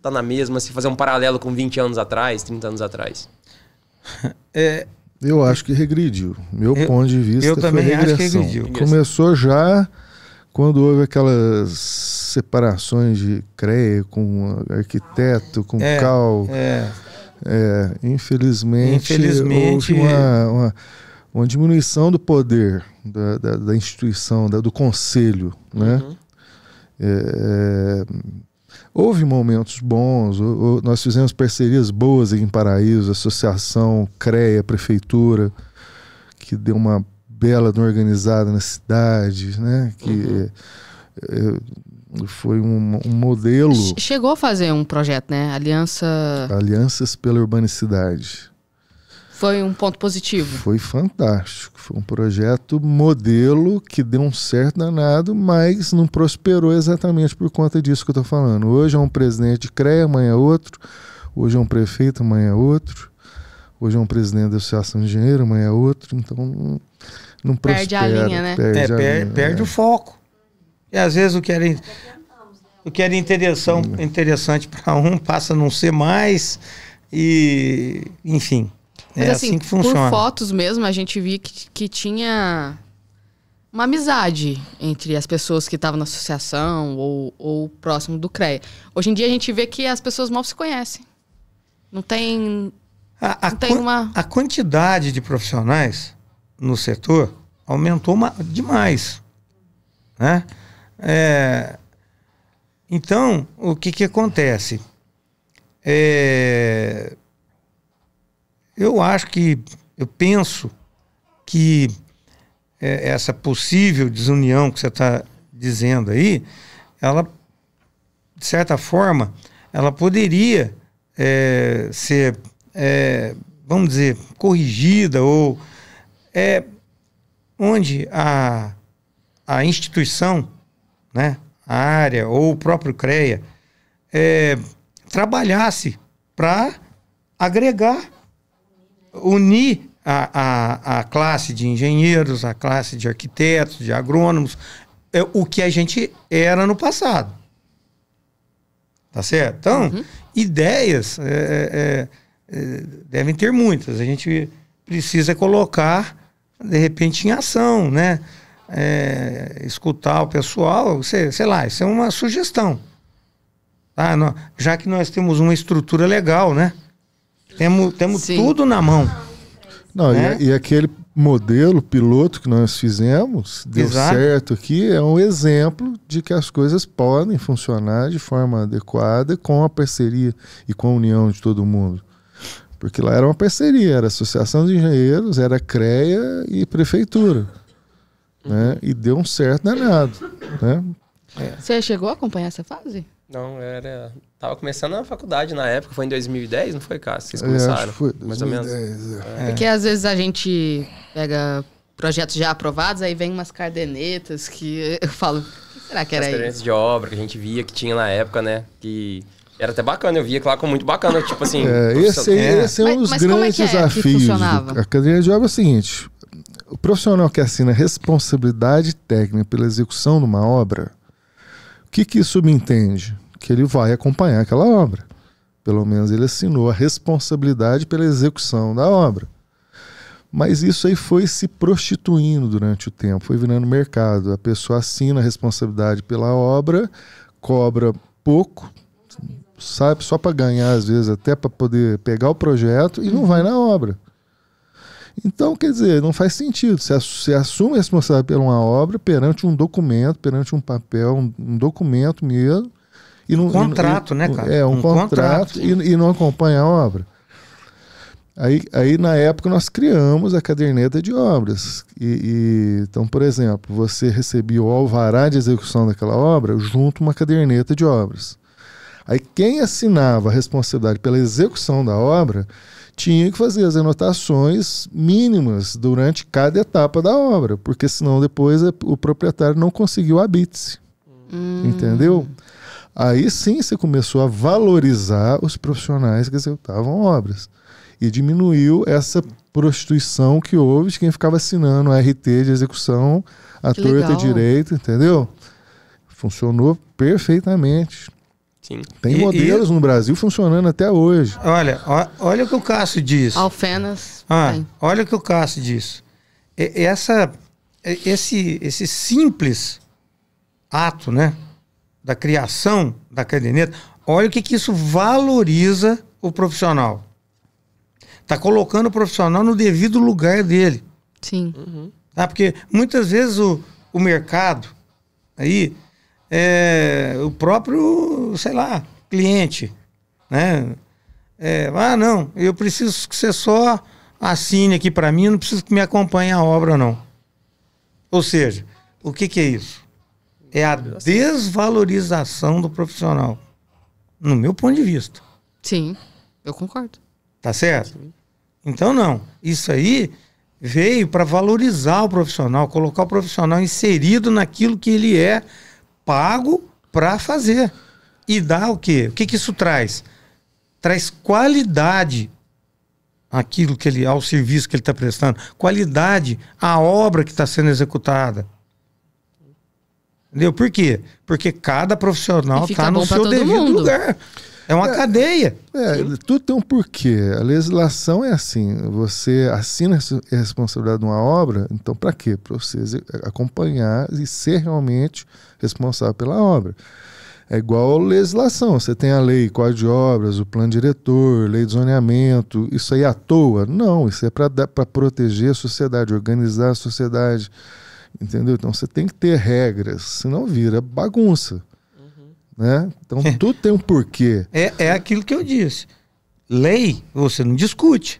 tá na mesma, se fazer um paralelo com 20 anos atrás, 30 anos atrás? Eu acho que regrediu. Meu ponto de vista eu também foi regressão. acho que regrediu. Começou já quando houve aquelas separações de CREA com arquiteto, com CAL. Infelizmente houve uma diminuição do poder da instituição, do conselho, né? Houve momentos bons, nós fizemos parcerias boas aqui em Paraíso, associação, CREA, prefeitura, que deu uma bela organizada na cidade, né? Que foi um modelo. Chegou a fazer um projeto, né? Alianças pela Urbanicidade. Foi um ponto positivo. Foi fantástico. Foi um projeto modelo que deu um certo danado, mas não prosperou exatamente por conta disso que eu estou falando. Hoje é um presidente de CREA, amanhã é outro. Hoje é um prefeito, amanhã é outro. Hoje é um presidente da Associação de Engenheiro, amanhã é outro. Então não perde prospera. A linha, né? Perde o foco. E às vezes o que era interessante para um passa a não ser mais. E, enfim... Mas assim que funciona. Por fotos mesmo, a gente via que tinha uma amizade entre as pessoas que estavam na associação ou próximo do CREA. Hoje em dia a gente vê que as pessoas mal se conhecem. Não tem... A quantidade de profissionais no setor aumentou demais. Né? Então, o que acontece? Eu penso que essa possível desunião que você está dizendo aí, ela, de certa forma, ela poderia ser, vamos dizer, corrigida, ou onde a instituição, né, a área ou o próprio CREA trabalhasse para agregar, unir a classe de engenheiros, a classe de arquitetos, de agrônomos, o que a gente era no passado. Tá certo? Então, ideias devem ter muitas. A gente precisa colocar, de repente, em ação, né? Escutar o pessoal, sei lá, isso é uma sugestão. Tá? Já que nós temos uma estrutura legal, né? Temos tudo na mão. Não, e aquele modelo piloto que nós fizemos, deu certo aqui, é um exemplo de que as coisas podem funcionar de forma adequada com a parceria e com a união de todo mundo. Porque lá era uma parceria, era Associação de Engenheiros, era CREA e Prefeitura. Né? E deu um certo danado. Né? Você chegou a acompanhar essa fase? Não, tava começando a faculdade na época, foi em 2010, não foi, Cássio? Vocês começaram? Foi 2010, mais ou menos. Porque às vezes a gente pega projetos já aprovados, aí vem umas cadernetas que eu falo, o que será que era isso? Cadernetas de obra que a gente via que tinha na época, né? Que era até bacana, eu via lá com muito bacana, tipo assim... Esse é um dos grandes desafios. A caderneta de obra é o seguinte, o profissional que assina responsabilidade técnica pela execução de uma obra, o que isso subentende? Que ele vai acompanhar aquela obra. Pelo menos ele assinou a responsabilidade pela execução da obra. Mas isso aí foi se prostituindo durante o tempo, foi virando mercado. A pessoa assina a responsabilidade pela obra, cobra pouco, sabe, só para ganhar, às vezes, até para poder pegar o projeto, e não vai na obra. Então, quer dizer, não faz sentido. Você assume a responsabilidade por uma obra perante um documento, perante um papel, um documento mesmo. Um contrato, né, cara? Um contrato e não acompanha a obra. Aí, na época, nós criamos a caderneta de obras. Então, por exemplo, você recebia o alvará de execução daquela obra junto a uma caderneta de obras. Aí, quem assinava a responsabilidade pela execução da obra tinha que fazer as anotações mínimas durante cada etapa da obra, porque senão depois o proprietário não conseguiu a habite-se. Entendeu? Aí sim você começou a valorizar os profissionais que executavam obras. E diminuiu essa prostituição que houve de quem ficava assinando a RT de execução à torta e direito, entendeu? Funcionou perfeitamente. Sim. Tem modelos no Brasil funcionando até hoje. Olha o que o Cássio diz. Alfenas. Olha o que o Cássio diz. Esse simples ato, né, da criação da caderneta, olha o que isso valoriza o profissional. Está colocando o profissional no devido lugar dele. Sim. Tá? Porque muitas vezes o mercado aí o próprio, sei lá, cliente, né? Não, eu preciso que você só assine aqui para mim, eu não preciso que me acompanhe a obra, não. Ou seja, o que é isso? É a desvalorização do profissional, no meu ponto de vista. Sim, eu concordo. Tá certo? Sim. Então, não. Isso aí veio para valorizar o profissional, colocar o profissional inserido naquilo que ele é pago para fazer. E dá o quê? O que isso traz? Traz qualidade ao serviço que ele está prestando, qualidade à obra que está sendo executada. Entendeu? Por quê? Porque cada profissional está no seu devido lugar. É uma cadeia. Tudo tem um porquê. A legislação é assim. Você assina a responsabilidade de uma obra, então para quê? Para você acompanhar e ser realmente responsável pela obra. É igual a legislação. Você tem a lei, Código de Obras, o plano diretor, lei de zoneamento. Isso aí à toa? Não, isso é para proteger a sociedade, organizar a sociedade. Entendeu? Então você tem que ter regras, senão vira bagunça. Né? Então tudo tem um porquê. É aquilo que eu disse. Lei você não discute.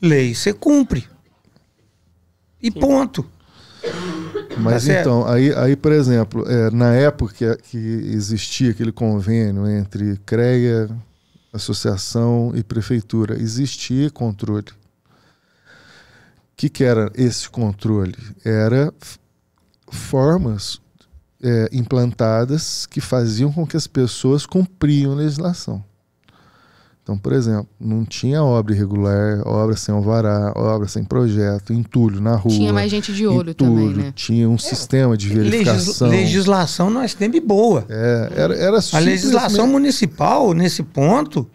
Lei você cumpre. E ponto. Mas tá então, aí por exemplo, na época que existia aquele convênio entre CREA, associação e prefeitura, existia controle. O que era esse controle? Era formas implantadas que faziam com que as pessoas cumpriam a legislação. Então, por exemplo, não tinha obra irregular, obra sem alvará, obra sem projeto, entulho na rua. Tinha mais gente de olho também, né? Tinha um sistema de verificação. Legislação nós temos boa. Era a legislação municipal, nesse ponto,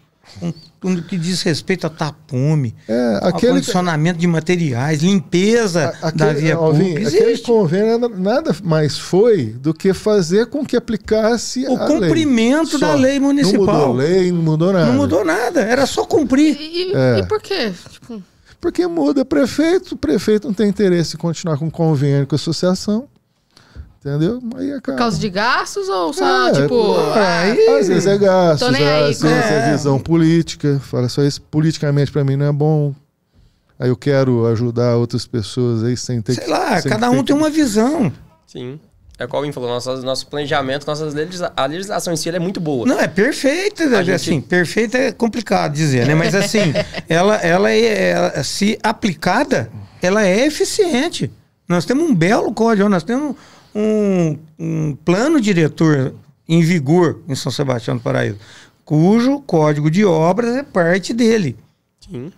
no que diz respeito a tapume, acondicionamento de materiais, limpeza da via pública. Aquele convênio nada mais foi do que fazer com que aplicasse o cumprimento da lei municipal. Não mudou lei, não mudou nada. Não mudou nada, era só cumprir. E por quê? Porque muda prefeito, o prefeito não tem interesse em continuar com convênio com a associação. Entendeu? Aí acaba. Por causa de gastos ou só, às vezes é gastos, às vezes é visão política. Fala só, isso politicamente pra mim não é bom. Aí eu quero ajudar outras pessoas aí sem ter Sei lá, cada um tem uma visão. Sim. É como o Vim falou, nosso planejamento, a legislação em si é muito boa. Não, é perfeita. Assim, perfeita é complicado dizer, né? Mas assim, ela se aplicada, ela é eficiente. Nós temos um belo código, nós temos um plano diretor em vigor em São Sebastião do Paraíso, cujo código de obras é parte dele. Sim.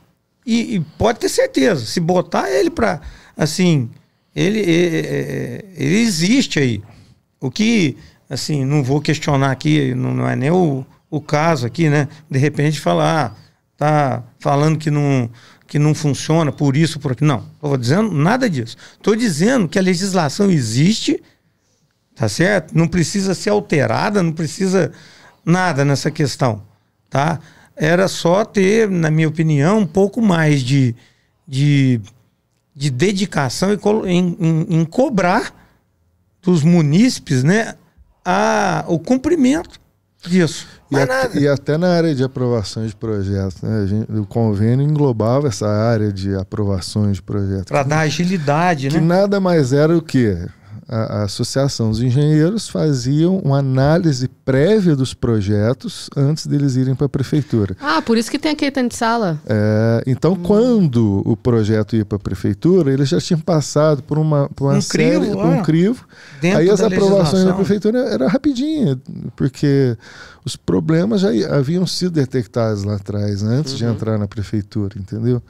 E pode ter certeza, se botar ele para, assim, ele existe aí. O que, assim, não vou questionar aqui, não é nem o caso aqui, né? De repente falar, tá falando que não funciona por isso, por aquilo. Não, estou dizendo nada disso. Estou dizendo que a legislação existe, tá certo? Não precisa ser alterada, não precisa nada nessa questão, tá? Era só ter, na minha opinião, um pouco mais de dedicação em cobrar dos munícipes, né, o cumprimento disso. E até na área de aprovações de projetos, né? O convênio englobava essa área de aprovações de projetos. Para dar agilidade, né? Que nada mais era o quê? A Associação dos Engenheiros faziam uma análise prévia dos projetos antes deles irem para a prefeitura. Por isso que tem aquele tanto de sala. Então, quando o projeto ia para a prefeitura, eles já tinham passado por uma série, por um crivo. Aí as aprovações da prefeitura era rapidinha, porque os problemas já haviam sido detectados lá atrás, antes de entrar na prefeitura, entendeu?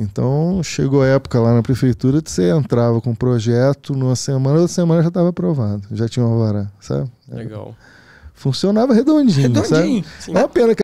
Então, chegou a época lá na prefeitura que você entrava com o projeto, numa semana, outra semana já estava aprovado. Já tinha um alvará, sabe? Legal. funcionava redondinho. Sabe? É uma pena que